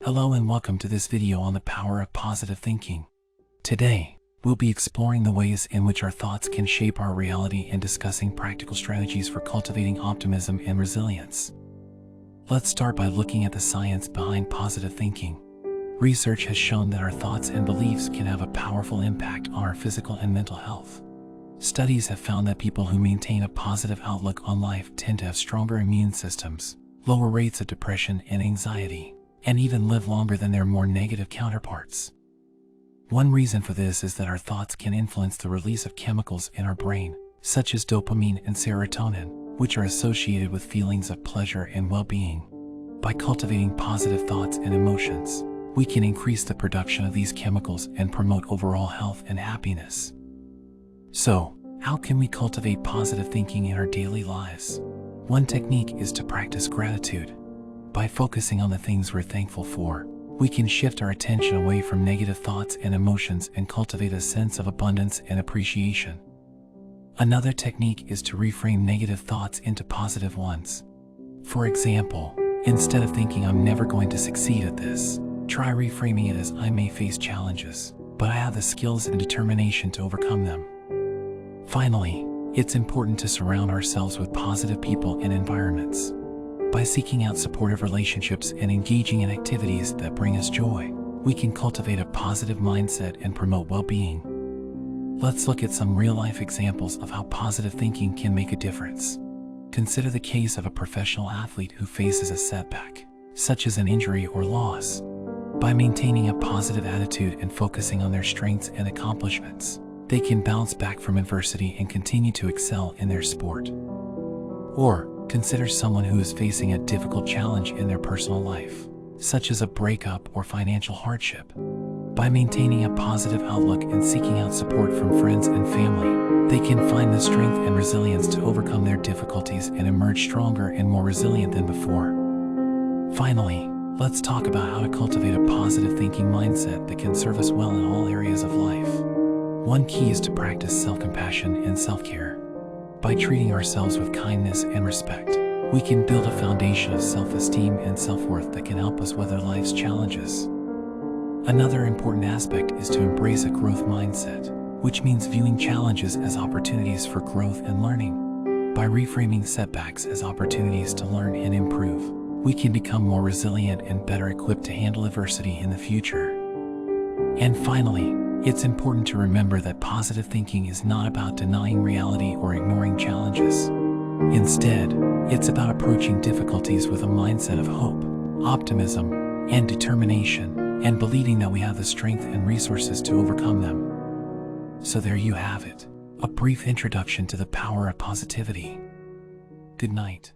Hello and welcome to this video on the power of positive thinking. Today, we'll be exploring the ways in which our thoughts can shape our reality and discussing practical strategies for cultivating optimism and resilience. Let's start by looking at the science behind positive thinking. Research has shown that our thoughts and beliefs can have a powerful impact on our physical and mental health. Studies have found that people who maintain a positive outlook on life tend to have stronger immune systems, lower rates of depression and anxiety, and even live longer than their more negative counterparts. One reason for this is that our thoughts can influence the release of chemicals in our brain, such as dopamine and serotonin, which are associated with feelings of pleasure and well-being. By cultivating positive thoughts and emotions, we can increase the production of these chemicals and promote overall health and happiness. So, how can we cultivate positive thinking in our daily lives? One technique is to practice gratitude. By focusing on the things we're thankful for, we can shift our attention away from negative thoughts and emotions and cultivate a sense of abundance and appreciation. Another technique is to reframe negative thoughts into positive ones. For example, instead of thinking I'm never going to succeed at this, try reframing it as I may face challenges, but I have the skills and determination to overcome them. Finally, it's important to surround ourselves with positive people and environments. By seeking out supportive relationships and engaging in activities that bring us joy, we can cultivate a positive mindset and promote well-being. Let's look at some real-life examples of how positive thinking can make a difference. Consider the case of a professional athlete who faces a setback, such as an injury or loss. By maintaining a positive attitude and focusing on their strengths and accomplishments, they can bounce back from adversity and continue to excel in their sport. Or, consider someone who is facing a difficult challenge in their personal life, such as a breakup or financial hardship. By maintaining a positive outlook and seeking out support from friends and family, they can find the strength and resilience to overcome their difficulties and emerge stronger and more resilient than before. Finally, let's talk about how to cultivate a positive thinking mindset that can serve us well in all areas of life. One key is to practice self-compassion and self-care. By treating ourselves with kindness and respect, we can build a foundation of self-esteem and self-worth that can help us weather life's challenges. Another important aspect is to embrace a growth mindset, which means viewing challenges as opportunities for growth and learning. By reframing setbacks as opportunities to learn and improve, we can become more resilient and better equipped to handle adversity in the future. And finally, it's important to remember that positive thinking is not about denying reality or ignoring challenges. Instead, it's about approaching difficulties with a mindset of hope, optimism, and determination, and believing that we have the strength and resources to overcome them. So there you have it, a brief introduction to the power of positivity. Good night.